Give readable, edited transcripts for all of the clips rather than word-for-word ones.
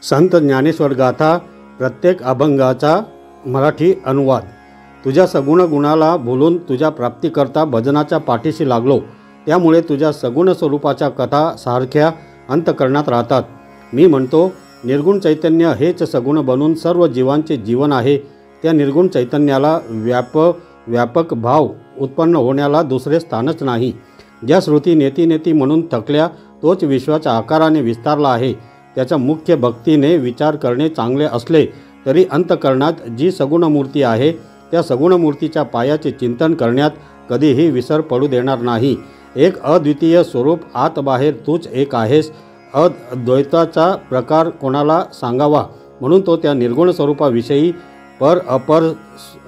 संत ज्ञानेश्वर गाथा प्रत्येक अभंगाचा मराठी अनुवाद। तुझ्या सगुण गुणाला बोलून तुझ्या प्राप्तीकरता भजनाच्या पाठीशी लागलो, त्यामुळे तुझ्या सगुण स्वरूपाच्या कथा सारख्या अंतकरणात राहतात। मी म्हणतो, निर्गुण चैतन्य हेच सगुण बनून सर्व जीवांचे जीवन आहे। त्या निर्गुण चैतन्याला व्यापक भाव उत्पन्न होण्याला दुसरे स्थानच नाही। ज्या श्रुती नेती नेती म्हणून थकल्या तोच विश्वाच्या आकाराने विस्तारला आहे। त्याच्या मुख्य भक्तीने विचार करणे चांगले असले तरी अंतकरणात जी सगुण मूर्ती आहे त्या सगुण मूर्तीच्या पायाचे चिंतन करण्यात कधीही विसर पडू देणार नाही। एक अद्वितीय स्वरूप आत बाहेर तूच एक आहेस। अद्वैताचा प्रकार कोणाला सांगावा म्हणून तो त्या निर्गुण स्वरूपाविषयी पर अपर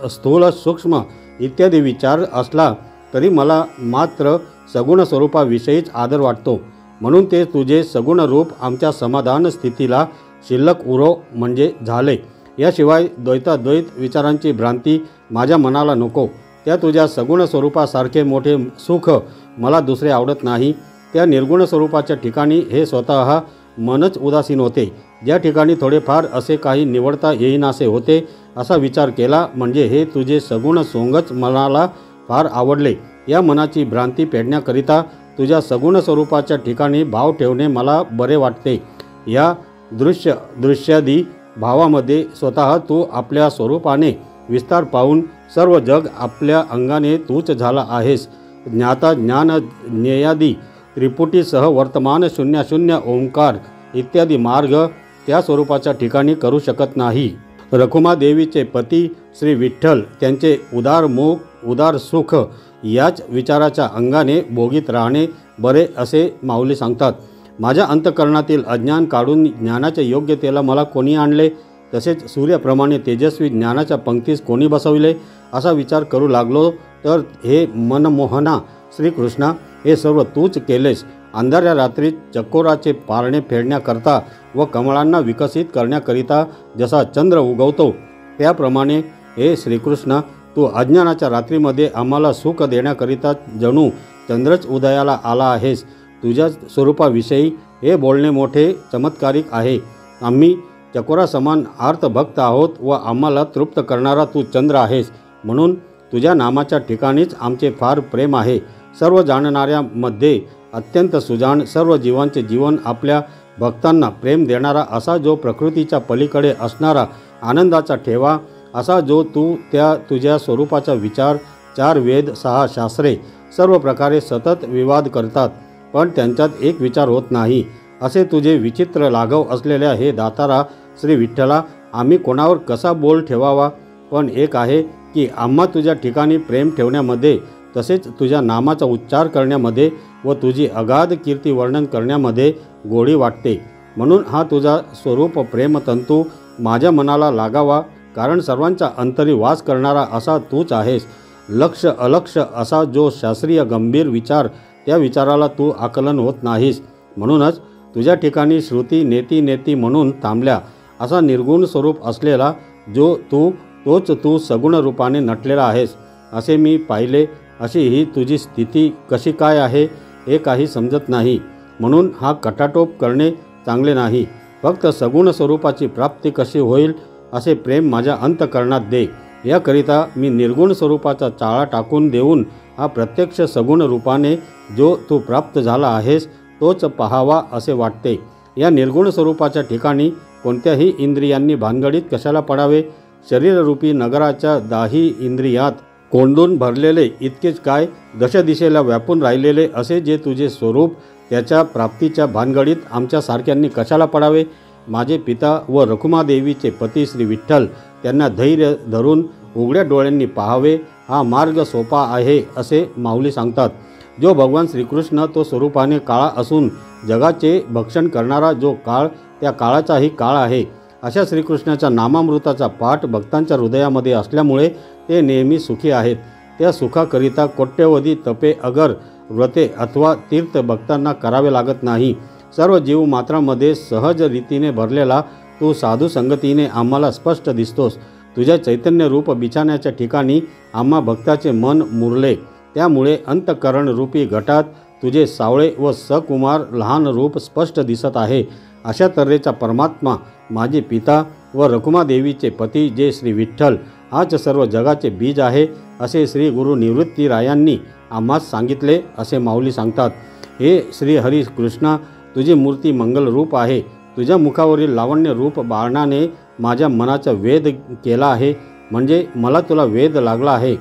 स्थूल सूक्ष्म इत्यादी विचार असला तरी मला मात्र सगुण स्वरूपाविषयीच आदर वाटतो। म्हणून ते तुझे सगुण रूप आमच्या समाधान स्थितीला शिल्लक उरो म्हणजे झाले। याशिवाय द्वैताद्वैत विचारांची भ्रांती माझ्या मनाला नको। त्या तुझ्या सगुण स्वरूपासारखे मोठे सुख मला दुसरे आवडत नाही। त्या निर्गुण स्वरूपाच्या ठिकाणी हे स्वतः मनच उदासीन होते। ज्या ठिकाणी थोडेफार असे काही निवडता येईनासे होते असा विचार केला म्हणजे हे तुझे सगुण सोंगच मनाला फार आवडले। या मनाची भ्रांती पेडण्याकरिता तुझ्या सगुण स्वरूपाच्या ठिकाणी भाव ठेवणे मला बरे वाटते। या दृश्यादी भावामध्ये स्वतः तू आपल्या स्वरूपाने विस्तार पाहून सर्व जग आपल्या अंगाने तूच झाला आहेस। ज्ञाता ज्ञान ज्ञेयादी त्रिपुटीसह वर्तमान शून्य शून्य ओंकार इत्यादी मार्ग त्या स्वरूपाच्या ठिकाणी करू शकत नाही। रखुमादेवीचे पती श्री विठ्ठल त्यांचे उदार मुख उदार सुख याच विचाराच्या अंगाने भोगीत राहणे बरे असे माऊली सांगतात। माझ्या अंतकरणातील अज्ञान काढून ज्ञानाच्या योग्यतेला मला कोणी आणले, तसेच सूर्याप्रमाणे तेजस्वी ज्ञानाच्या पंक्तीस कोणी बसविले असा विचार करू लागलो तर हे मनमोहना श्रीकृष्णा, हे सर्व तूच केलेस। अंधाऱ्या रात्री चकोराचे पारणे फेडण्याकरता व कमळांना विकसित करण्याकरिता जसा चंद्र उगवतो त्याप्रमाणे हे श्रीकृष्ण तू अज्ञानाच्या रात्रीमध्ये आम्हाला सुख देण्याकरिता जणू चंद्रच उदयाला आला आहेस। तुझ्या स्वरूपाविषयी हे बोलणे मोठे चमत्कारिक आहे। आम्ही चकोरासमान आर्तभक्त आहोत व आम्हाला तृप्त करणारा तू चंद्र आहेस, म्हणून तुझ्या नामाच्या ठिकाणीच आमचे फार प्रेम आहे। सर्व जाणणाऱ्यामध्ये अत्यंत सुजाण सर्व जीवांचे जीवन आपल्या भक्तांना प्रेम देणारा असा जो प्रकृतीच्या पलीकडे असणारा आनंदाचा ठेवा असा जो तू त्या तुझ्या स्वरूपाचा विचार 4 वेद 6 शास्त्रे सर्व प्रकारे सतत विवाद करतात पण त्यांच्यात एक विचार होत नाही असे तुझे विचित्र लाघव असलेल्या हे दातारा श्री विठ्ठला, आम्ही कोणावर कसा बोल ठेवावा, पण एक आहे की आम्हा तुझ्या ठिकाणी प्रेम ठेवण्यामध्ये तसेच तुझ्या नामाचा उच्चार करण्यामध्ये व तुझी अगाध कीर्ती वर्णन करण्यामध्ये गोडी वाटते। म्हणून हा तुझा स्वरूप प्रेमतंतू माझ्या मनाला लागावा, कारण सर्वांच्या अंतरी वास करणारा असा तूच आहेस। लक्ष अलक्ष असा जो शास्त्रीय गंभीर विचार त्या विचाराला तू आकलन होत नाहीस। म्हणूनच तुझ्या ठिकाणी श्रुती नेती नेती म्हणून थांबल्या असा निर्गुण स्वरूप असलेला जो तोच तू सगुण रूपाने नटलेला आहेस असे मी पाहिले। अशी ही तुझी स्थिती कशी काय आहे हे काही समजत नाही, म्हणून हा कटाटोप करणे चांगले नाही। फक्त सगुण स्वरूपाची प्राप्ती कशी होईल असे प्रेम माझ्या अंतकरणात दे। याकरिता मी निर्गुण स्वरूपाचा चाळा टाकून देऊन हा प्रत्यक्ष सगुण रूपाने जो तू प्राप्त झाला आहेस तोच पाहावा असे वाटते। या निर्गुण स्वरूपाच्या ठिकाणी कोणत्याही इंद्रियांनी भानगडीत कशाला पडावे? शरीररूपी नगराच्या 10 इंद्रियात कोंडून भरलेले इतकेच काय, दशदिशेला व्यापून राहिलेले असे जे तुझे स्वरूप त्याच्या प्राप्तीच्या भानगडीत आमच्या सारख्यांनी कशाला पडावे? माझे पिता व रखुमादेवीचे पती श्री विठ्ठल त्यांना धैर्य धरून उघड्या डोळ्यांनी पाहावे, हा मार्ग सोपा आहे असे माऊली सांगतात। जो भगवान श्रीकृष्ण तो स्वरूपाने काळा असून जगाचे भक्षण करणारा जो काळ त्या काळाचाही काळ आहे, अशा श्रीकृष्णाच्या नामामृताचा पाठ भक्तांच्या हृदयामध्ये असल्यामुळे ते नेहमी सुखी आहेत। त्या सुखाकरिता कोट्यवधी तपे अगर व्रते अथवा तीर्थ भक्तांना करावे लागत नाही। सर्व जीव मात्रामध्ये सहज रीतीने भरलेला तू साधू संगतीने आम्हाला स्पष्ट दिसतोस। तुझ्या चैतन्य रूप बिछाण्याच्या ठिकाणी आम्हा भक्ताचे मन मुरले, त्यामुळे अंतकरण रूपी घटात तुझे सावळे व सकुमार लहान रूप स्पष्ट दिसत आहे। अशा तऱ्हेचा परमात्मा माझे पिता व रखुमादेवीचे पती जे श्री विठ्ठल हाच सर्व जगाचे बीज आहे असे श्री गुरु निवृत्तीरायांनी आम्हास सांगितले असे माऊली सांगतात. हे श्री हरी कृष्णा, तुझी मूर्ती मंगल रूप आहे. तुझ्या मुखावरील लावण्य रूप बाणाने माझ्या मनाचा वेध केला आहे. म्हणजे मला तुला वेध लागला आहे.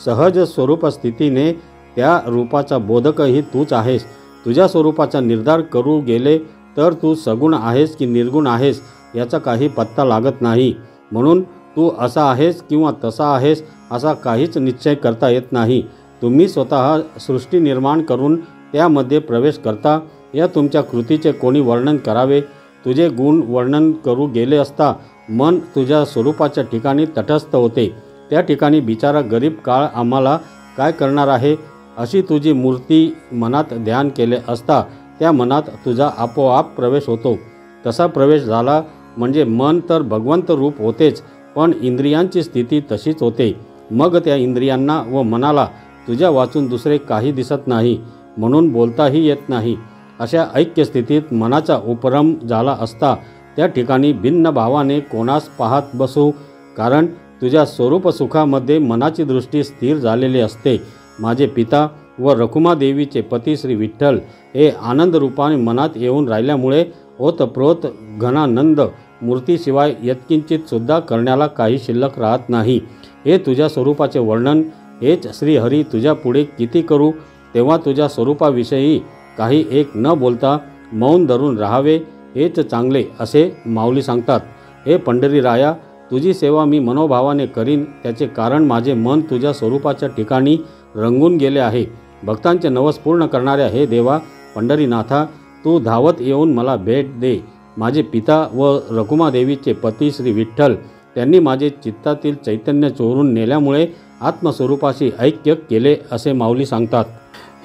सहज स्वरूप स्थितीने त्या रूपाचा बोधकही तूच आहेस. तुझ्या स्वरूपाचा निर्धार करू गेले तर तू सगुण आहेस की निर्गुण आहेस याचा काही पत्ता लागत नाही. म्हणून तू असा आहेस किंवा तसा आहेस असा काहीच निश्चय करता येत नाही. तुम्ही स्वतः सृष्टी निर्माण करून त्यामध्ये प्रवेश करता. या तुमच्या कृतीचे कोणी वर्णन करावे? तुझे गुण वर्णन करू गेले असता मन तुझ्या स्वरूपाच्या ठिकाणी तटस्थ होते. त्या ठिकाणी बिचारा गरीब काळ आम्हाला काय करणार आहे? अशी तुझी मूर्ती मनात ध्यान केले असता त्या मनात तुझा आपोआप प्रवेश होतो. तसा प्रवेश झाला म्हणजे मन तर भगवंत रूप होतेच, पण इंद्रियांची स्थिती तशीच होते. मग त्या इंद्रियांना व मनाला तुझ्या वाचून दुसरे काही दिसत नाही, म्हणून बोलताही येत नाही. अशा ऐक्य स्थितीत मनाचा उपरम झाला असता त्या ठिकाणी भिन्न भावाने कोणास पाहत बसू? कारण तुझ्या स्वरूप सुखामध्ये मनाची दृष्टी स्थिर झालेली असते. माझे पिता व रखुमादेवीचे पती श्री विठ्ठल हे आनंद रूपाने मनात येऊन राहिल्यामुळे ओतप्रोत घनानंद मूर्तीशिवाय यत्किंचित सुद्धा करण्याला काही शिल्लक राहत नाही. हे तुझ्या स्वरूपाचे वर्णन हेच श्री हरी तुझ्या पुढे किती करू? तेव्हा तुझ्या स्वरूपाविषयी काही एक न बोलता मौन धरून राहावे हेच चांगले असे माऊली सांगतात. हे पंढरीराया, तुझी सेवा मी मनोभावाने करीन, त्याचे कारण माझे मन तुझ्या स्वरूपाच्या ठिकाणी रंगून गेले आहे. भक्तांचे नवस पूर्ण करणाऱ्या हे देवा पंढरीनाथा, तू धावत येऊन मला भेट दे. माझे पिता व रखुमादेवीचे पती श्री विठ्ठल त्यांनी माझे चित्तातील चैतन्य चोरून नेल्यामुळे आत्मस्वरूपाशी ऐक्य केले असे माऊली सांगतात.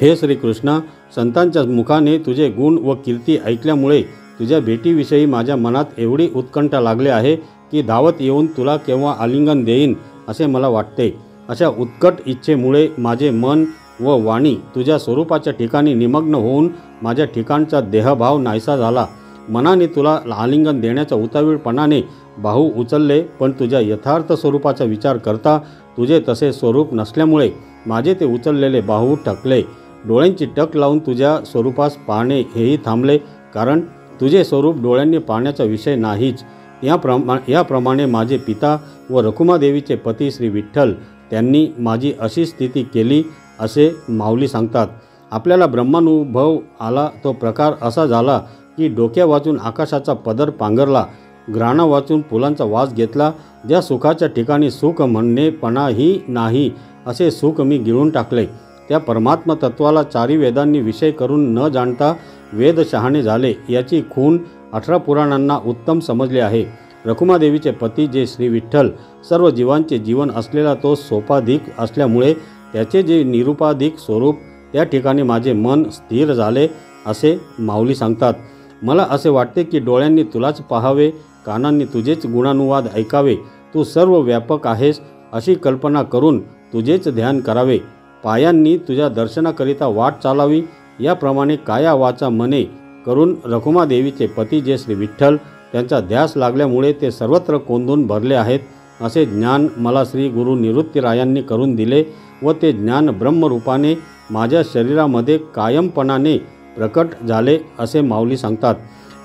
हे श्रीकृष्णा, संतांच्या मुखाने तुझे गुण व कीर्ती ऐकल्यामुळे तुझ्या भेटीविषयी माझ्या मनात एवढी उत्कंठा लागली आहे की धावत येऊन तुला केव्हा आलिंगन देईन असे मला वाटते. अशा उत्कट इच्छेमुळे माझे मन व वाणी तुझ्या स्वरूपाच्या ठिकाणी निमग्न होऊन माझ्या ठिकाणचा देहभाव नाहीसा झाला. मनाने तुला आलिंगन देण्याच्या उतावीळपणाने बाहू उचलले, पण तुझ्या यथार्थ स्वरूपाचा विचार करता तुझे तसे स्वरूप नसल्यामुळे माझे ते उचललेले बाहू टकले. डोळ्यांची टक लावून तुझ्या स्वरूपास पाहणे हेही थांबले, कारण तुझे स्वरूप डोळ्यांनी पाहण्याचा विषय नाहीच. याप्रमाणे माझे पिता व रखुमादेवीचे पती श्री विठ्ठल त्यांनी माझी अशी स्थिती केली असे माऊली सांगतात. आपल्याला ब्रह्मानुभव आला तो प्रकार असा झाला की डोक्या वाचून आकाशाचा पदर पांघरला, घ्राणा वाचून फुलांचा वास घेतला. ज्या सुखाच्या ठिकाणी सुख म्हणणेपणाही नाही असे सुख मी गिळून टाकले. त्या परमात्मा तत्वाला चारी वेदांनी विषय करून न जाणता वेद शहाणे झाले याची खूण 18 पुराणांना उत्तम समजले आहे. रखुमादेवीचे पती जे श्री विठ्ठल सर्व जीवांचे जीवन असलेला तो सोपाधिक असल्यामुळे त्याचे जे निरुपाधिक स्वरूप त्या ठिकाणी माझे मन स्थिर झाले असे माऊली सांगतात. मला असे वाटते की डोळ्यांनी तुलाच पाहावे, कानांनी तुझेच गुणानुवाद ऐकावे. तू सर्व व्यापक आहेस अशी कल्पना करून तुझेच ध्यान करावे. पायांनी तुझ्या दर्शनाकरिता वाट चालावी. याप्रमाणे काया वाचा मने करून रखुमादेवीचे पती जे श्री विठ्ठल त्यांचा ध्यास लागल्यामुळे ते सर्वत्र कोंदून भरले आहेत असे ज्ञान मला श्री गुरु निवृत्तीरायांनी करून दिले व ते ज्ञान ब्रह्मरूपाने माझ्या शरीरामध्ये कायमपणाने प्रकट झाले असे माऊली सांगतात.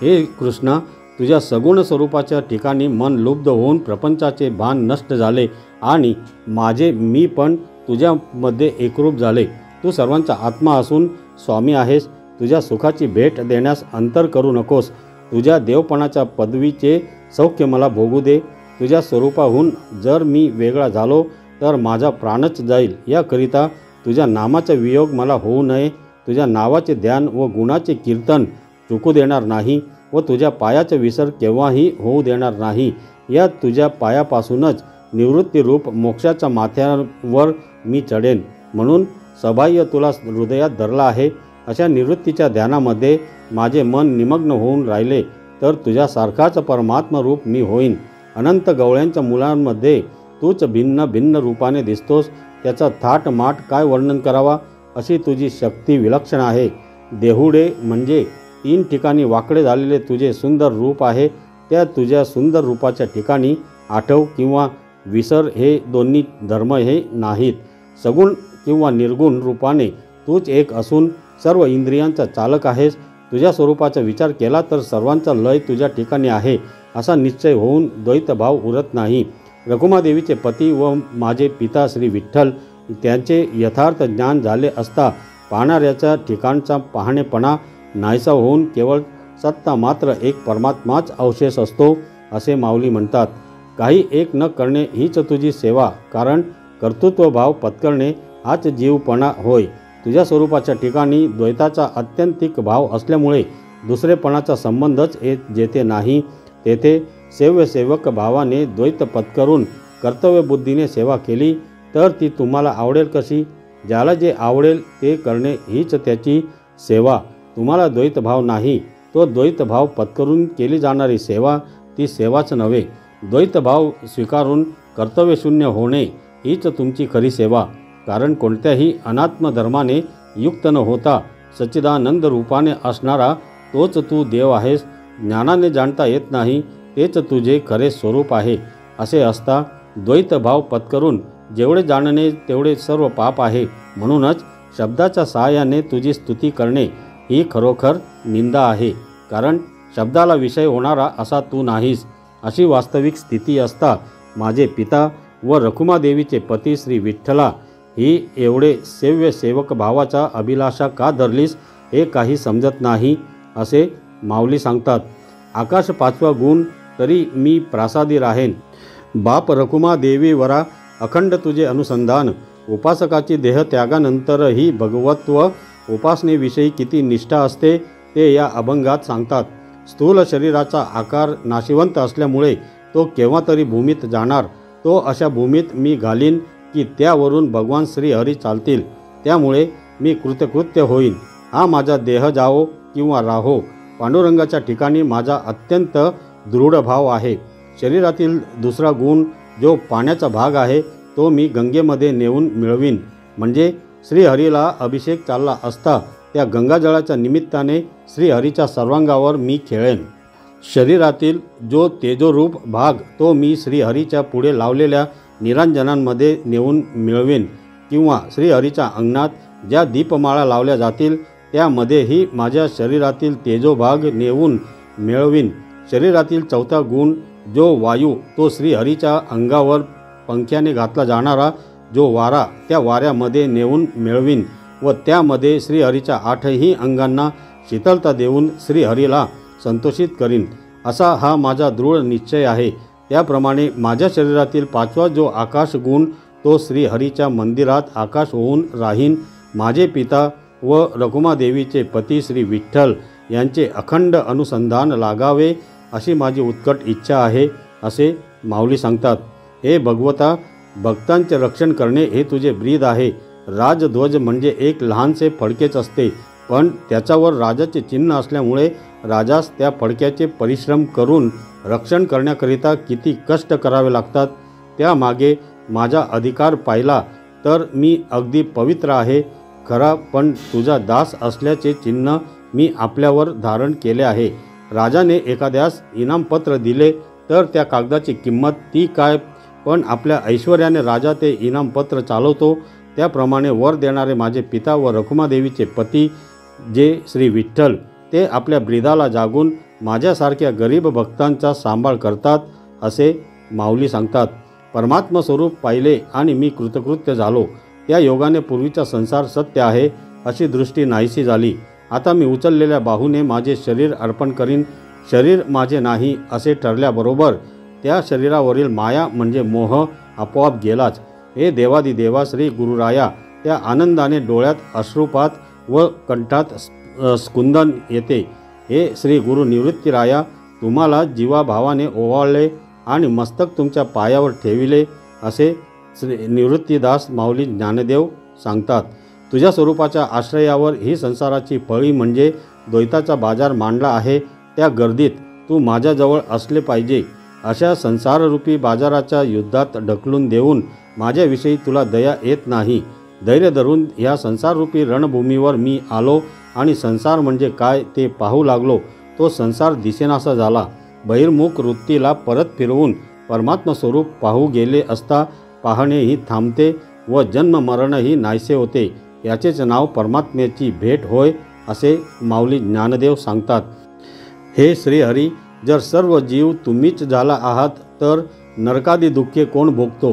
हे कृष्णा, तुझ्या सगुण स्वरूपाच्या ठिकाणी मन लुब्ध होऊन प्रपंचाचे भान नष्ट झाले आणि माझे मी पण तुझ्यामध्ये एकरूप झाले. तू सर्वांचा आत्मा असून स्वामी आहेस. तुझ्या सुखाची भेट देण्यास अंतर करू नकोस. तुझ्या देवपणाच्या पदवीचे सौख्य मला भोगू दे. तुझ्या स्वरूपाहून जर मी वेगळा झालो तर माझा प्राणच जाईल. याकरिता तुझ्या नामाचा वियोग मला होऊ नये. तुझ्या नावाचे ध्यान व गुणाचे कीर्तन चुकू देणार नाही व तुझ्या पायाचा विसर केव्हाही होऊ देणार नाही. या तुझ्या पायापासूनच निवृत्तीरूप मोक्षाच्या माथ्यावर मी चढेन. म्हणून सबाह्य तुला हृदयात धरला आहे. अशा निवृत्तीच्या ध्यानामध्ये माझे मन निमग्न होऊन राहिले तर तुझ्यासारखाच परमात्मा रूप मी होईन. अनंत गवळ्यांच्या मुलांमध्ये तूच भिन्न भिन्न रूपाने दिसतोस. त्याचा थाट माट काय वर्णन करावा, अशी तुझी शक्ती विलक्षण आहे. देहुडे म्हणजे 3 ठिकाणी वाकडे झालेले तुझे सुंदर रूप आहे. त्या तुझ्या सुंदर रूपाच्या ठिकाणी आठव किंवा विसर हे दोन्ही धर्म हे नाहीत. सगुण किंवा निर्गुण रूपाने तूच एक असून सर्व इंद्रियांचा चालक आहेस. तुझ्या स्वरूपाचा विचार केला तर सर्वांचा लय तुझ्या ठिकाणी आहे असा निश्चय होऊन द्वैतभाव उरत नाही. रखुमादेवीचे पती व माझे पिता श्री विठ्ठल त्यांचे यथार्थ ज्ञान झाले असता पाहणाऱ्याच्या ठिकाणचा पाहणेपणा नाहीसा होऊन केवळ सत्ता मात्र एक परमात्माच अवशेष असतो असे माऊली म्हणतात. काही एक न करणे हीच तुझी सेवा, कारण कर्तृत्वभाव पत्करणे हाच जीवपणा होय. तुझ्या स्वरूपाच्या ठिकाणी द्वैताचा अत्यंतिक भाव असल्यामुळे दुसरेपणाचा संबंधच जेथे नाही तेथे सेव्यसेवक भावाने द्वैत पत्करून कर्तव्यबुद्धीने सेवा केली तर ती तुम्हाला आवडेल कशी? ज्याला जे आवडेल ते करणे हीच त्याची सेवा. तुम्हाला द्वैतभाव नाही, तो द्वैतभाव पत्करून केली जाणारी सेवा ती सेवाच नव्हे. द्वैतभाव स्वीकारून कर्तव्यशून्य होणे हीच तुमची खरी सेवा. कारण कोणत्याही अनात्म धर्माने युक्त न होता सच्चिदानंद रूपाने असणारा तोच तू देव आहेस. ज्ञानाने जाणता येत नाही तेच तुझे खरे स्वरूप आहे. असे असता द्वैतभाव पत्करून जेवढे जाणणे तेवढे सर्व पाप आहे. म्हणूनच शब्दाच्या सहाय्याने तुझी स्तुती करणे ही खरोखर निंदा आहे. कारण शब्दाला विषय होणारा असा तू नाहीस. अशी वास्तविक स्थिती असता माझे पिता व रखुमादेवीचे पती श्री विठ्ठला ही एवढे सेव्य सेवक भावाचा अभिलाषा का धरलीस हे काही समजत नाही असे माऊली सांगतात. आकाश 5वा गुण तरी मी प्रासादी राहेन. बाप रखुमादेवीवरा अखंड तुझे अनुसंधान. उपासकाची देहत्यागानंतरही भगवत्व उपासनेविषयी किती निष्ठा असते ते या अभंगात सांगतात. स्थूल शरीराचा आकार नाशिवंत असल्यामुळे तो केव्हा तरी भूमीत जाणार. तो अशा भूमीत मी घालीन की त्यावरून भगवान श्रीहरी चालतील. त्यामुळे मी कृतकृत्य होईन. हा माझा देह जावो किंवा राहो, पांडुरंगाच्या ठिकाणी माझा अत्यंत दृढ भाव आहे. शरीरातील दुसरा गुण जो पाण्याचा भाग आहे तो मी गंगेमध्ये नेऊन मिळवीन. म्हणजे श्रीहरीला अभिषेक चालला असता त्या गंगाजळाच्या निमित्ताने श्रीहरीच्या सर्वांगावर मी खेळेन. शरीरातील जो तेजोरूप भाग तो मी श्रीहरीच्या पुढे लावलेल्या निरांजनांमध्ये नेऊन मिळवेन. किंवा श्रीहरीच्या अंगणात ज्या दीपमाळा लावल्या जातील त्यामध्येही माझ्या शरीरातील तेजोभाग नेऊन मिळवीन. शरीरातील चौथा गुण जो वायू तो श्रीहरीच्या अंगावर पंख्याने घातला जाणारा जो वारा त्या वाऱ्यामध्ये नेऊन मिळवीन व त्यामध्ये श्रीहरीच्या 8ही अंगांना शीतलता देऊन श्रीहरीला संतोषित करीन. असा हा माझा दृढ निश्चय आहे. त्याप्रमाणे माझ्या शरीरातील 5वा जो आकाश गुण तो श्रीहरीच्या मंदिरात आकाश होऊन राहीन. माझे पिता व रखुमादेवीचे पती श्री विठ्ठल यांचे अखंड अनुसंधान लागावे अशी माझी उत्कट इच्छा आहे असे माऊली सांगतात. हे भगवता, भक्तांचे रक्षण करणे हे तुझे ब्रीद आहे. राजध्वज म्हणजे एक लहानसे फडकेच असते, पण त्याच्यावर राजाचे चिन्ह असल्यामुळे राजास त्या फडक्याचे परिश्रम करून रक्षण करण्याकरिता किती कष्ट करावे लागतात. त्यामागे माझा अधिकार पाहिला तर मी अगदी पवित्र आहे खरा, पण तुझा दास असल्याचे चिन्ह मी आपल्यावर धारण केले आहे. राजाने एखाद्यास इनामपत्र दिले तर त्या कागदाची किंमत ती काय, पण आपल्या ऐश्वर्याने राजा ते इनामपत्र चालवतो. त्याप्रमाणे वर देणारे माझे पिता व रखुमादेवीचे पती जे श्री विठ्ठल ते आपल्या ब्रीदाला जागून माझ्यासारख्या गरीब भक्तांचा सांभाळ करतात असे माऊली सांगतात. परमात्मा स्वरूप पाहिले आणि मी कृतकृत्य झालो. त्या योगाने पूर्वीचा संसार सत्य आहे अशी दृष्टी नाहीशी झाली. आता मी उचललेल्या बाहूने माझे शरीर अर्पण करीन. शरीर माझे नाही असे ठरल्याबरोबर त्या शरीरावरील माया म्हणजे मोह आपोआप गेलाच. हे देवादिदेवा श्री गुरुराया, त्या आनंदाने डोळ्यात अश्रुपात व कंठात स्कुंदन येते. हे श्री गुरु निवृत्तीराया, तुम्हाला जीवाभावाने ओवाळले आणि मस्तक तुमच्या पायावर ठेविले असे श्री निवृत्तीदास माऊली ज्ञानदेव सांगतात. तुझ्या स्वरूपाच्या आश्रयावर ही संसाराची फळी म्हणजे द्वैताचा बाजार मांडला आहे. त्या गर्दीत तू माझ्याजवळ असले पाहिजे. अशा संसाररूपी बाजाराच्या युद्धात ढकलून देऊन माझ्याविषयी तुला दया येत नाही. धैर्य धरून ह्या संसाररूपी रणभूमीवर मी आलो आणि संसार म्हणजे काय ते पाहू लागलो. तो संसार दिसेनासा झाला. बहिर्मुख वृत्तीला परत फिरवून परमात्म स्वरूप पाहू गेले असता पाहणेही थांबते व जन्ममरणही नाहीसे होते. याचेच नाव परमात्म्याची भेट होय असे माऊली ज्ञानदेव सांगतात. हे श्रीहरी, जर सर्व जीव तुम्हीच झाला आहात तर नरकादी दुःखे कोण भोगतो?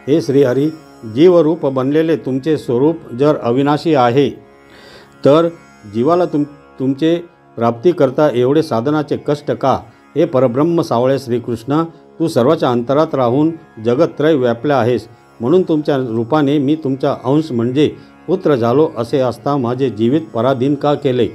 हे श्रीहरी, जीवरूप बनलेले तुमचे स्वरूप जर अविनाशी आहे तर जीवाला तुमचे प्राप्तीकरता एवढे साधनाचे कष्ट का? हे परब्रह्म सावळे श्रीकृष्ण, तू सर्वाच्या अंतरात राहून जगतत्रय व्यापला आहेस. म्हणून तुमच्या रूपाने मी तुमचा अंश म्हणजे पुत्र झालो. असे असता माझे जीवित पराधीन का केले?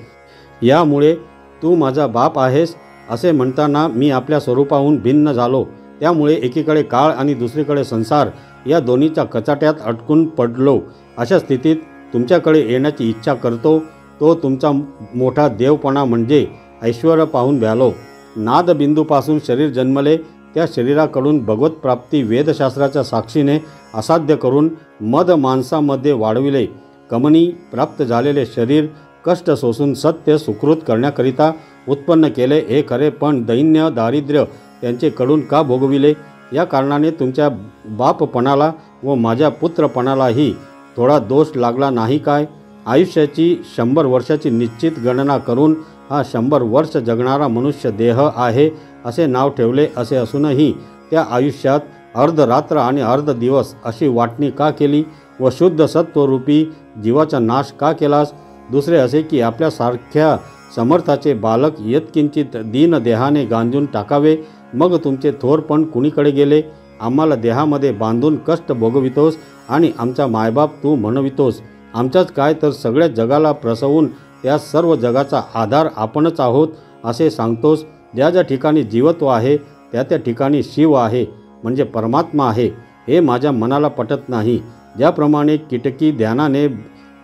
यामुळे तू माझा बाप आहेस असे म्हणताना मी आपल्या स्वरूपाहून भिन्न झालो. त्यामुळे एकीकडे काळ आणि दुसरीकडे संसार या दोन्हीच्या कचाट्यात अटकून पडलो. अशा स्थितीत तुमच्याकडे येण्याची इच्छा करतो. तो तुमचा मोठा देवपणा म्हणजे ऐश्वर्य पाहून भ्यालो. नादबिंदूपासून शरीर जन्मले, त्या शरीराकडून भगवत प्राप्ती वेदशास्त्राच्या साक्षीने असाध्य करून मद माणसामध्ये वाढविले. कमनी प्राप्त झालेले शरीर कष्ट सोसून सत्य सुकृत करण्याकरिता उत्पन्न केले हे खरे, पण दैन्य दारिद्र्य त्यांचे कडून का भोगविले? या कारणाने तुमच्या बापपणाला व माझ्या पुत्रपणालाही थोडा दोष लागला नाही काय? आयुष्याची 100 वर्षाची निश्चित गणना करून हा 100 वर्ष जगणारा मनुष्य देह आहे असे नाव ठेवले. असे असूनही त्या आयुष्यात अर्धरात्र आणि अर्ध दिवस अशी वाटणी का केली व शुद्ध सत्वरूपी जीवाचा नाश का केलास? दुसरे असे की आपल्यासारख्या समर्थाचे बालक यत्किंचित दीन देहाने गांजून टाकावे. मग तुमचे थोरपण कुणीकडे गेले? आम्हाला देहामध्ये बांधून कष्ट भोगवितोस आणि आमचा मायबाप तू म्हणवितोस. आमच्याच काय तर सगळ्या जगाला प्रसवून त्या सर्व जगाचा आधार आपणच आहोत असे सांगतोस. ज्या ज्या ठिकाणी जीवत्व आहे त्या त्या ठिकाणी शिव आहे म्हणजे परमात्मा आहे हे माझ्या मनाला पटत नाही. ज्याप्रमाणे कीटकी ध्यानाने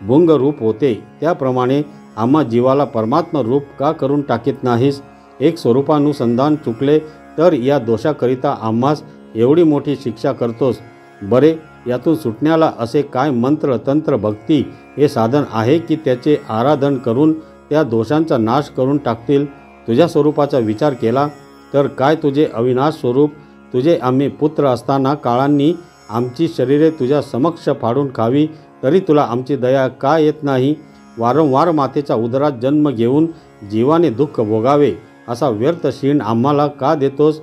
भुंग रूप होते त्याप्रमाणे आम्हा जीवाला परमात्मा रूप का करून टाकीत नाहीस? एक स्वरूपानुसंधान चुकले तर या दोषाकरिता आम्हास एवढी मोठी शिक्षा करतोस. बरे, यातून सुटण्याला असे काय मंत्र तंत्र भक्ती हे साधन आहे की त्याचे आराधन करून त्या दोषांचा नाश करून टाकतील? तुझ्या स्वरूपाचा विचार केला तर काय तुझे अविनाश स्वरूप? तुझे आम्ही पुत्र असताना काळांनी आमची शरीरे तुझ्या समक्ष फाडून खावी तरी तुला आमची दया का येत नाही? वारंवार मातेच्या उदरात जन्म घेऊन जीवाने दुःख भोगावे असा व्यर्थ शीण आम्हाला का देतोस?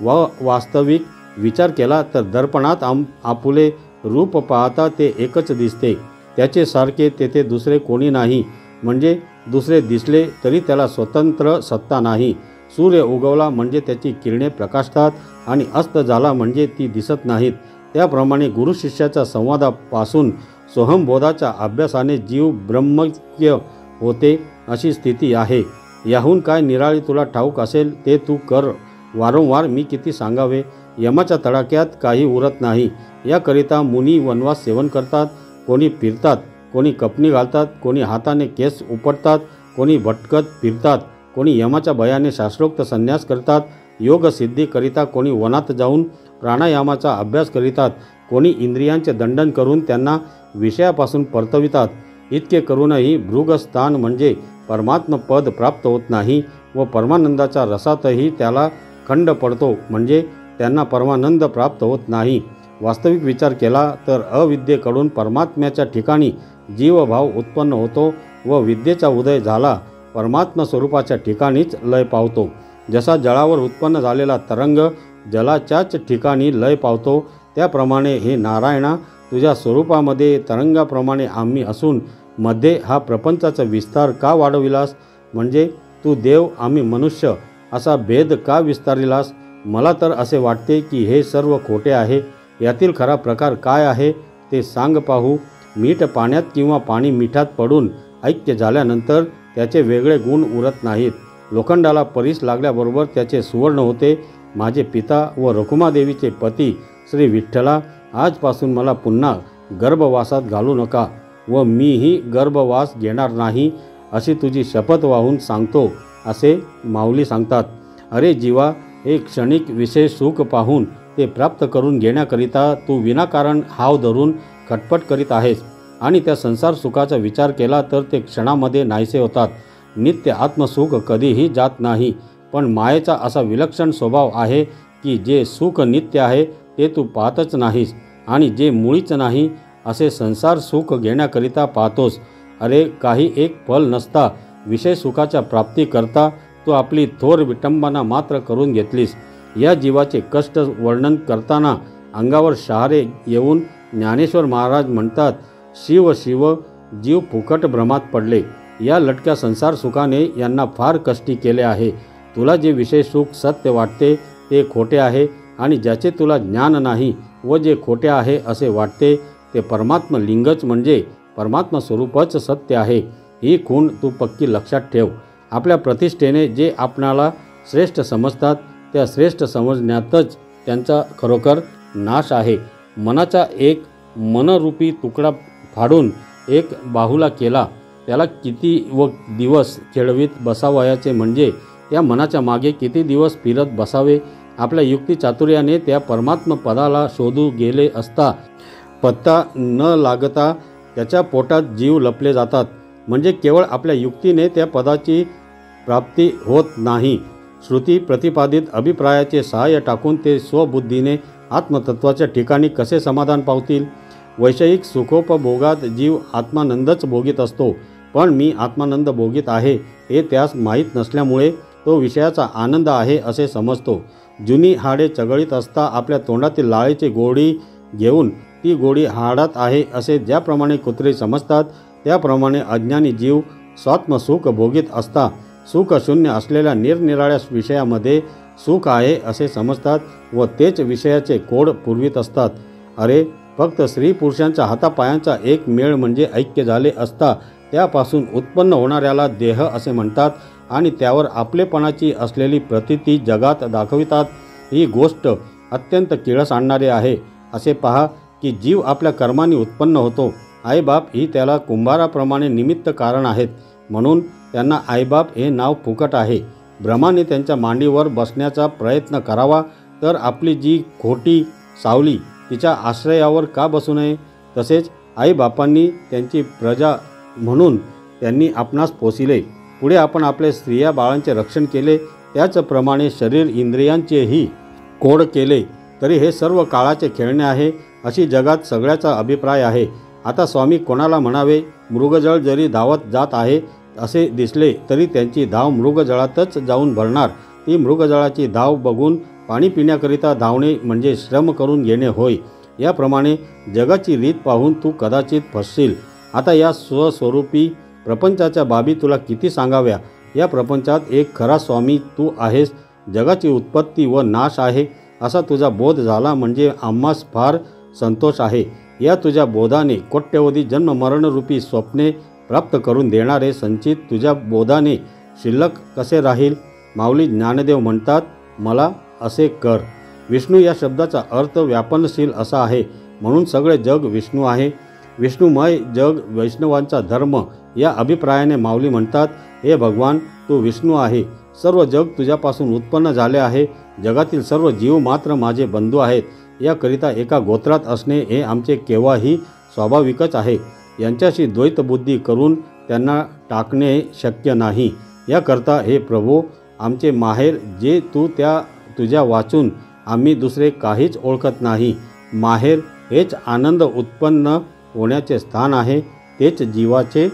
वास्तविक विचार केला तर दर्पणात आपुले रूप पाहता ते एकच दिसते. त्याचे सारखे तेथे दुसरे कोणी नाही. म्हणजे दुसरे दिसले तरी त्याला स्वतंत्र सत्ता नाही. सूर्य उगवला म्हणजे त्याची किरणे प्रकाशतात आणि अस्त झाला म्हणजे ती दिसत नाहीत. त्याप्रमाणे गुरुशिष्याच्या संवादापासून सोहमबोधाच्या अभ्यासाने जीव ब्रह्मज्ञ होते अशी स्थिती आहे. याहून काय निराळी तुला ठाऊक असेल ते तू कर. वारंवार मी किती सांगावे? यमाच्या तडाख्यात काही उरत नाही. याकरिता मुनी वनवास सेवन करतात, कोणी फिरतात, कोणी कपनी घालतात, कोणी हाताने केस उपटतात, कोणी भटकत फिरतात, कोणी यमाच्या भयाने शास्त्रोक्त संन्यास करतात, योगसिद्धीकरिता कोणी वनात जाऊन प्राणायामाचा अभ्यास करीतात, कोणी इंद्रियांचे दंडन करून त्यांना विषयापासून परतवितात. इतके करूनही भृगस्थान म्हणजे परमात्मपद प्राप्त होत नाही व परमानंदाच्या रसातही त्याला खंड पडतो म्हणजे त्यांना परमानंद प्राप्त होत नाही. वास्तविक विचार केला तर अविद्येकडून परमात्म्याच्या ठिकाणी जीवभाव उत्पन्न होतो व विद्येचा उदय झाला परमात्मा स्वरूपाच्या ठिकाणीच लय पावतो. जसा जळावर उत्पन्न झालेला तरंग जलाच्याच ठिकाणी लय पावतो त्याप्रमाणे हे नारायणा तुझ्या स्वरूपामध्ये तरंगाप्रमाणे आम्ही असून मध्ये हा प्रपंचाचा विस्तार का वाढविलास? म्हणजे तू देव आम्ही मनुष्य असा भेद का विस्तारिलास? मला तर असे वाटते की हे सर्व खोटे आहे. यातील खरा प्रकार काय आहे ते सांग पाहू. मीठ पाण्यात किंवा पाणी मिठात पडून ऐक्य झाल्यानंतर त्याचे वेगळे गुण उरत नाहीत. लोखंडाला परीस लागल्याबरोबर त्याचे सुवर्ण होते. माझे पिता व रखुमादेवीचे पती श्री विठ्ठला, आजपासून मला पुन्हा गर्भवासात घालू नका व मीही गर्भवास घेणार नाही अशी तुझी शपथ वाहून सांगतो असे माऊली सांगतात. अरे जीवा, एक क्षणिक विशेष सुख पाहून ते प्राप्त करून घेण्याकरिता तू विनाकारण हाव धरून खटपट करीत आहेस आणि त्या संसार सुखाचा विचार केला तर ते क्षणामध्ये नाहीसे होतात. नित्य आत्मसुख कधीही जात नाही. पण मायेचा असा विलक्षण स्वभाव आहे की जे सुख नित्य आहे ते तू पाहतच नाहीस आणि जे मुळीच नाही असे संसार सुख घेण्याकरिता पाहतोस. अरे, काही एक फल नसता विषय सुखाच्या प्राप्तीकरता तू आपली थोर विटंबना मात्र करून घेतलीस. या जीवाचे कष्ट वर्णन करताना अंगावर शहारे येऊन ज्ञानेश्वर महाराज म्हणतात, शिव शिव जीव फुकट भ्रमात पडले. या लटक्या संसार सुखाने यांना फार कष्टी केले आहे. तुला जे विषय सुख सत्य वाटते ते खोटे आहे आणि ज्याचे तुला ज्ञान नाही व जे खोटे आहे असे वाटते ते परमात्म लिंगच म्हणजे परमात्मा स्वरूपच सत्य आहे. ही खूण तू पक्की लक्षात ठेव. आपल्या प्रतिष्ठेने जे आपणाला श्रेष्ठ समजतात त्या श्रेष्ठ समजण्यातच त्यांचा खरोखर नाश आहे. मनाचा एक मनरूपी तुकडा फाडून एक बाहुला केला, त्याला किती व दिवस खेळवीत बसावयाचे म्हणजे त्या मनाच्या मागे किती दिवस फिरत बसावे. आपल्या युक्ती चातुर्याने त्या परमात्म पदाला शोधू गेले असता पत्ता न लागता त्याच्या पोटात जीव लपले जातात. म्हणजे केवळ आपल्या युक्तीने त्या पदाची प्राप्ती होत नाही. श्रुती प्रतिपादित अभिप्रायाचे सहाय्य टाकून ते स्वबुद्धीने आत्मतत्वाच्या ठिकाणी कसे समाधान पावतील. वैषयिक सुखोपभोगात जीव आत्मानंदच भोगीत असतो, पण मी आत्मानंद भोगीत आहे हे त्यास माहीत नसल्यामुळे तो विषयाचा आनंद आहे असे समजतो. जुनी हाडे चघळीत असता आपल्या तोंडातील लाळेची गोडी घेऊन ती गोडी हाडात आहे असे ज्याप्रमाणे कुत्रे समजतात, त्याप्रमाणे अज्ञानी जीव स्वात्मसुख भोगीत असता सुखशून्य असलेल्या निरनिराळ्या विषयामध्ये सुख आहे असे समजतात व तेच विषयाचे कोड पुरवीत असतात. अरे, फक्त स्त्री पुरुषांच्या हातापायांचा एक मेळ म्हणजे ऐक्य झाले असता त्यापासून उत्पन्न होणाऱ्याला देह असे म्हणतात आणि त्यावर आपलेपणाची असलेली प्रतीती जगात दाखवितात. ही गोष्ट अत्यंत किळस आणणारी आहे. असे पहा की जीव आपल्या कर्मांनी उत्पन्न होतो. आईबाप ही त्याला कुंभाराप्रमाणे निमित्त कारण आहेत, म्हणून त्यांना आईबाप हे नाव फुकट आहे. भ्रमाने त्यांच्या मांडीवर बसण्याचा प्रयत्न करावा तर आपली जी खोटी सावली तिच्या आश्रयावर का बसू नये. तसेच आईबापांनी त्यांची प्रजा म्हणून त्यांनी आपणास पोसिले. पुढे आपण आपले स्त्रिया बाळांचे रक्षण केले, त्याचप्रमाणे शरीर इंद्रियांचेही कोड केले. तरी हे सर्व काळाचे खेळणे आहे अशी जगात सगळ्याचा अभिप्राय आहे. आता स्वामी कोणाला म्हणावे. मृगजळ जरी धावत जात आहे असे दिसले तरी त्यांची धाव मृगजळातच जाऊन भरणार. ती मृगजळाची धाव बघून पाणी पिण्याकरिता धावणे म्हणजे श्रम करून घेणे होय. याप्रमाणे जगाची रीत पाहून तू कदाचित फसशील. आता या स्वस्वरूपी प्रपंचाच्या बाबी तुला किती सांगाव्या. या प्रपंचात एक खरा स्वामी तू आहेस. जगाची उत्पत्ती व नाश आहे असा तुझा बोध झाला म्हणजे आम्हास फार संतोष आहे. या तुझ्या बोधाने कोट्यवधी जन्ममरणरूपी स्वप्ने प्राप्त करून देणारे संचित तुझ्या बोधाने शिल्लक कसे राहील. माऊली ज्ञानदेव म्हणतात, मला असे कर. विष्णू या शब्दाचा अर्थ व्यापनशील असा आहे, म्हणून सगळे जग विष्णू आहे. विष्णुमय जग वैष्णवांचा धर्म या अभिप्रायाने माऊली म्हणतात, हे भगवान तू विष्णू आहे. सर्व जग तुझ्यापासून उत्पन्न झाले आहे. जगातील सर्व जीव मात्र माझे बंधू आहेत. याकरिता एका गोत्रात असणे हे आमचे केव्हाही स्वाभाविकच आहे. यांच्याशी द्वैतबुद्धी करून त्यांना टाकणे शक्य नाही. याकरता हे प्रभो, आमचे माहेर जे तू त्या तुझ्या वाचून आम्ही दुसरे काहीच ओळखत नाही. माहेर हेच आनंद उत्पन्न होण्याचे स्थान आहे, तेच जीवाचे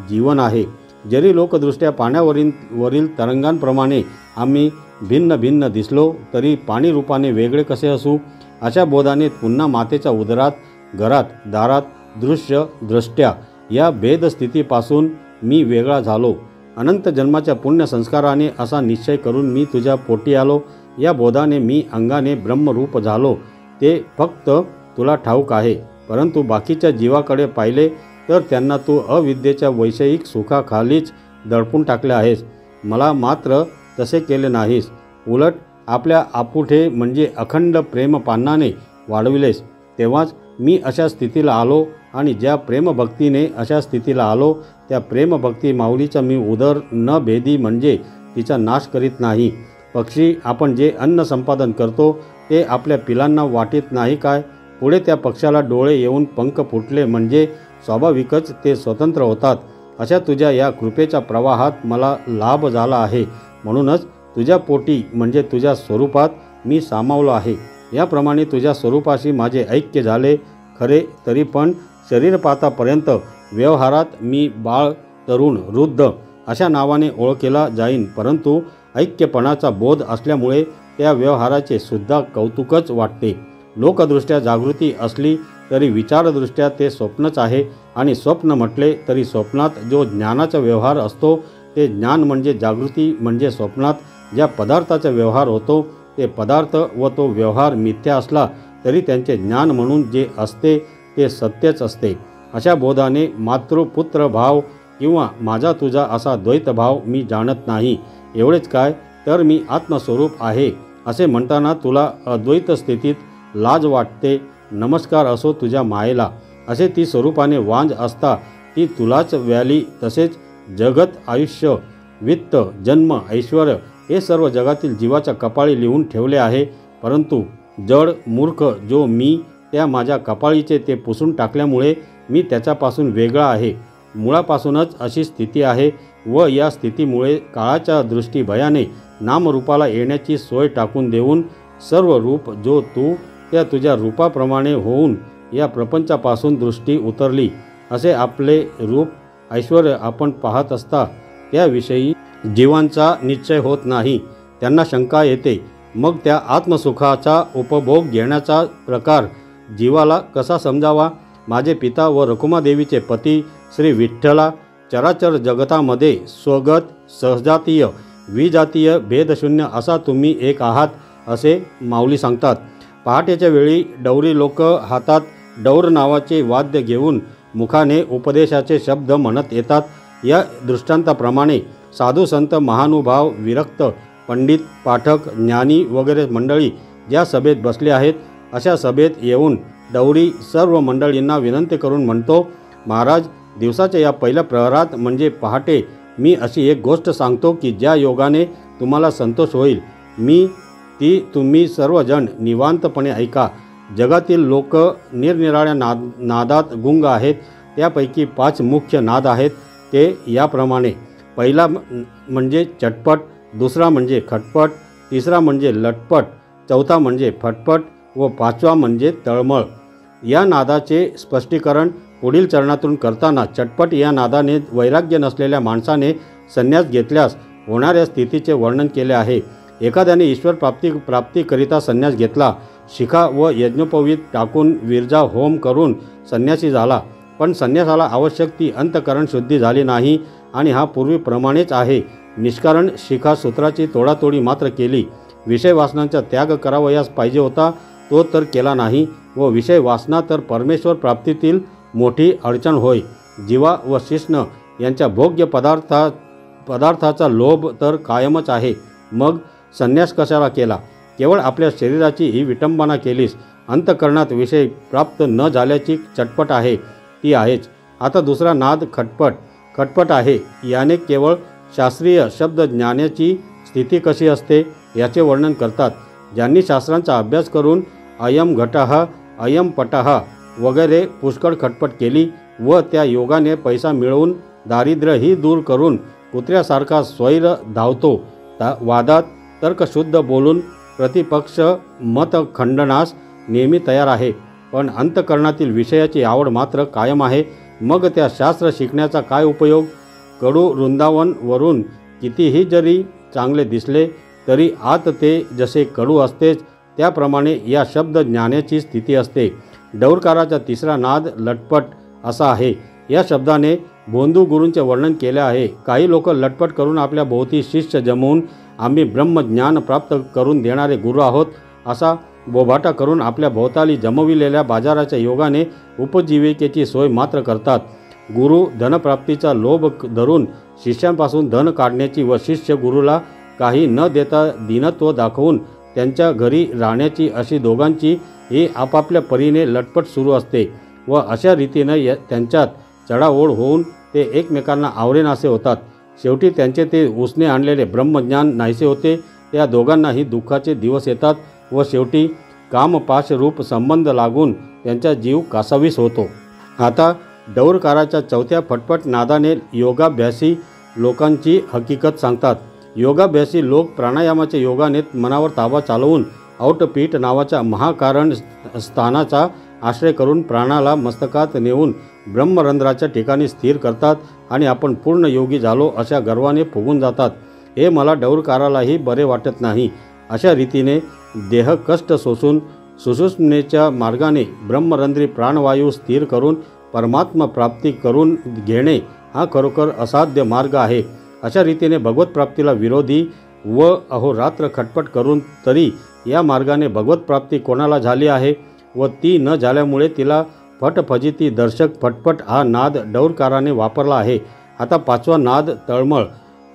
जीवन आहे. जरी लोकदृष्ट्या पाण्यावरील तरंगांप्रमाणे आम्ही भिन्न भिन्न दिसलो तरी पाणीरूपाने वेगळे कसे असू. अशा बोधाने पुन्हा मातेच्या उदरात, घरात, दारात, दृश्य दृष्ट्या या भेदस्थितीपासून मी वेगळा झालो. अनंत जन्माच्या पुण्य संस्काराने असा निश्चय करून मी तुझ्या पोटी आलो. या बोधाने मी अंगाने ब्रह्मरूप झालो ते फक्त तुला ठाऊक आहे. परंतु बाकीच्या जीवाकडे पाहिले तर त्यांना तू अविद्येच्या वैषयिक सुखाखालीच दडपून टाकले आहेस. मला मात्र तसे केले नाहीस. उलट आपल्या आपुठे म्हणजे अखंड प्रेमपानाने वाढविलेस. तेव्हाच मी अशा स्थितीला आलो आणि ज्या प्रेमभक्तीने अशा स्थितीला आलो त्या प्रेमभक्ती माऊलीचा मी उदर न भेदी म्हणजे तिचा नाश करीत नाही. पक्षी आपण जे अन्न संपादन करतो ते आपल्या पिलांना वाटीत नाही काय. पुढे त्या पक्षाला डोळे येऊन पंख फुटले म्हणजे स्वाभाविकच ते स्वतंत्र होतात. अशा तुझ्या या कृपेच्या प्रवाहात मला लाभ झाला आहे. म्हणूनच तुझ्या पोटी म्हणजे तुझ्या स्वरूपात मी सामावलो आहे. याप्रमाणे तुझ्या स्वरूपाशी माझे ऐक्य झाले खरे, तरी पण शरीरपातापर्यंत व्यवहारात मी बाळ, तरुण, वृद्ध अशा नावाने ओळखला जाईन. परंतु ऐक्यपणाचा बोध असल्यामुळे त्या व्यवहाराचे सुद्धा कौतुकच वाटते. लोकदृष्ट्या जागृती असली तरी विचारदृष्ट्या ते स्वप्नच आहे, आणि स्वप्न म्हटले तरी स्वप्नात जो ज्ञानाचा व्यवहार असतो ते ज्ञान म्हणजे जागृती. म्हणजे स्वप्नात ज्या पदार्थाचा व्यवहार होतो ते पदार्थ व तो व्यवहार मिथ्या असला तरी त्यांचे ज्ञान म्हणून जे असते ते सत्यच असते. अशा बोधाने मातृपुत्र भाव किंवा माझा तुझा असा द्वैतभाव मी जाणत नाही. एवढेच काय, तर मी आत्मस्वरूप आहे असे म्हणताना तुला अद्वैत स्थितीत लाज वाटते. नमस्कार असो तुझ्या मायेला. असे ती स्वरूपाने वांज असता ती तुलाच व्याली. तसेच जगत, आयुष्य, वित्त, जन्म, ऐश्वर हे सर्व जगातील जीवाच्या कपाळी लिहून ठेवले आहे. परंतु जड मूर्ख जो मी त्या माझ्या कपाळीचे ते पुसून टाकल्यामुळे मी त्याच्यापासून वेगळा आहे. मुळापासूनच अशी स्थिती आहे व या स्थितीमुळे काळाच्या दृष्टीभयाने नामरूपाला येण्याची सोय टाकून देऊन सर्व रूप जो तू त्या तुझ्या रूपाप्रमाणे होऊन या प्रपंचापासून दृष्टी उतरली. असे आपले रूप, ऐश्वर आपण पाहत असता त्याविषयी जीवांचा निश्चय होत नाही. त्यांना शंका येते. मग त्या आत्मसुखाचा उपभोग घेण्याचा प्रकार जीवाला कसा समजावा? माझे पिता व रखुमादेवीचे पती श्री विठ्ठला चराचर जगतामध्ये स्वगत, सहजातीय, विजातीय, भेदशून्य असा तुम्ही एक आहात असे माऊली सांगतात. पहाटेच्या वेळी डवरी लोक हातात डौर नावाचे वाद्य घेऊन मुखाने उपदेशाचे शब्द म्हणत येतात. या दृष्टांताप्रमाणे साधू संत, महानुभाव, विरक्त, पंडित, पाठक, ज्ञानी वगैरे मंडळी ज्या सभेत बसले आहेत अशा सभेत येऊन डवरी सर्व मंडळींना विनंती करून म्हणतो, महाराज, दिवसाच्या या पहिल्या प्रहरात म्हणजे पहाटे मी अशी एक गोष्ट सांगतो की ज्या योगाने तुम्हाला संतोष होईल. ती तुम्ही सर्वजण निवांतपणे ऐका. जगातील लोक निरनिराळ्या नादात गुंग आहेत. त्यापैकी 5 मुख्य नाद आहेत. ते याप्रमाणे: पहिला म्हणजे चटपट, दुसरा म्हणजे खटपट, तिसरा म्हणजे लटपट, चौथा म्हणजे फटपट व 5वा म्हणजे तळमळ. या नादाचे स्पष्टीकरण पुढील चरणातून करताना चटपट या नादाने वैराग्य नसलेल्या माणसाने संन्यास घेतल्यास होणाऱ्या स्थितीचे वर्णन केले आहे. एखाद्याने ईश्वर प्राप्तीकरिता संन्यास घेतला, शिखा व यज्ञोपवीत टाकून विरजा होम करून संन्यासी झाला, पण संन्यासाला आवश्यक ती अंतःकरण शुद्धी झाली नाही आणि हा पूर्वीप्रमाणेच आहे. निष्कारण शिखा सूत्राची तोडातोडी मात्र केली. विषय वासनांचा त्याग करावयास पाहिजे होता तो तर केला नाही व विषय वासना तर परमेश्वर प्राप्तीतील मोठी अडचण होय. जीवा व शिष्ण यांच्या भोग्य पदार्थाचा लोभ तर कायमच आहे. मग संन्यास कशाला केला? केवळ आपल्या शरीराची ही विटंबना केलीस. अंतःकरणात विषय प्राप्त न झाल्याची चटपट आहे ती आहेच. आता दुसरा नाद खटपट आहे. याने केवळ शास्त्रीय शब्द ज्ञानाची स्थिती कशी असते याचे वर्णन करतात. ज्यांनी शास्त्रांचा अभ्यास करून अयम घटः, अयम पटः वगैरे पुष्कळ खटपट केली व त्या योगाने पैसा मिळवून दारिद्र्यही दूर करून कुत्र्यासारखा स्वैर धावतो. वादात तर्कशुद्ध बोलून प्रतिपक्ष मत खंडनास नेहमी तयार आहे, पण अंतःकरणातील विषयाची आवड मात्र कायम आहे. मग त्या शास्त्र शिकण्याचा काय उपयोग? कडू वृंदावन वरून कितीही जरी चांगले दिसले तरी आत ते जसे कडू असतेच त्याप्रमाणे या शब्द ज्ञानाची स्थिती असते. डौरकाराचा तिसरा नाद लटपट असा आहे. या शब्दाने भोंदू गुरूंचे वर्णन केले आहे. काही लोक लटपट करून आपल्या भोवती शिष्य जमवून आम्ही ब्रह्मज्ञान प्राप्त करून देणारे गुरु आहोत असा बोभाटा करून आपल्या भोवताली जमविलेल्या बाजाराच्या योगाने उपजीविकेची सोय मात्र करतात. गुरु धनप्राप्तीचा लोभ धरून शिष्यांपासून धन काढण्याची व शिष्य गुरुला काही न देता दीनत्व दाखवून त्यांच्या घरी राहण्याची अशी दोघांची ही आपापल्या परीने लटपट सुरू असते व अशा रीतीने त्यांच्यात चढाओढ होऊन ते एकमेकांना आवरेनासे होतात. शेवटी त्यांचे ते उसने आणलेले ब्रह्मज्ञान नाहीसे होते. त्या दोघांनाही दुःखाचे दिवस येतात व शेवटी कामपाशरूप संबंध लागून त्यांचा जीव कासावीस होतो. आता डौरकाराच्या चौथ्या फटफट नादाने योगाभ्यासी लोकांची हकीकत सांगतात. योगाभ्यासी लोक प्राणायामाच्या योगाने मनावर ताबा चालवून औटपीठ नावाच्या महाकारण स्थानाचा आश्रय करून प्राणाला मस्तकात नेऊन ब्रह्मरंध्राच्या ठिकाणी स्थिर करतात आणि आपण पूर्ण योगी झालो अशा गर्वाने फुगून जातात। हे मला डौरकारालाही बरे वाटत नाही। अशा रीतीने देह कष्ट सोसून सुषुम्नेच्या मार्गाने ब्रह्मरंध्री प्राणवायू स्थिर करून परमात्मा प्राप्ती करून घेणे हा खरोखर असाध्य मार्ग आहे। अशा रीतीने भगवत प्राप्तीला विरोधी व अहोरात्र खटपट करून तरी या मार्गाने भगवत प्राप्ती कोणाला झाली आहे व ती न झाल्यामुळे तिला फटफजिती दर्शक फटफट हा नाद डौरकाराने वापरला आहे। आता पाचवा नाद तळमळ।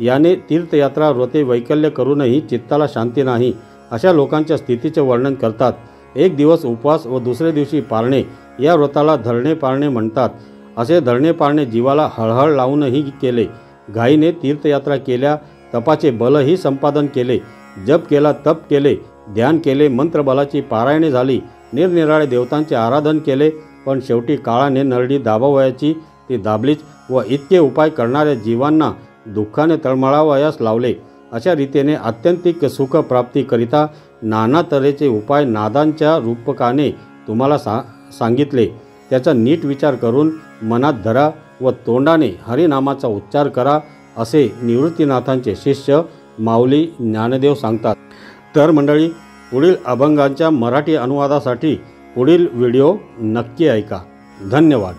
याने तीर्थयात्रा व्रते वैकल्य करूनही चित्ताला शांती नाही अशा लोकांच्या स्थितीचे वर्णन करतात। एक दिवस उपवास व दुसरे दिवशी पाळणे या व्रताला धरणे पाळणे म्हणतात। असे धरणे पाळणे जीवाला हळहळ लावूनही केले, घाईने तीर्थयात्रा केल्या, तपाचे बलही संपादन केले, जप केला, तप केले, ध्यान केले, मंत्रबलाची पारायणे झाली, निरनिराळे देवतांचे आराधन केले, पण शेवटी काळाने नरडी दाबावयाची ती दाबलीच व इतके उपाय करणाऱ्या जीवांना दुःखाने तळमळावयास लावले। अशा रीतीने आत्यंतिक सुख प्राप्तीकरिता नाना तऱ्हेचे उपाय नादांच्या रूपकाने तुम्हाला सांगितले। त्याचा नीट विचार करून मनात धरा व तोंडाने हरिनामाचा उच्चार करा असे निवृत्तीनाथांचे शिष्य माऊली ज्ञानदेव सांगतात। तर मंडळी, पुढील अभंगांच्या मराठी अनुवादासाठी पुढील व्हिडिओ नक्की ऐका। धन्यवाद।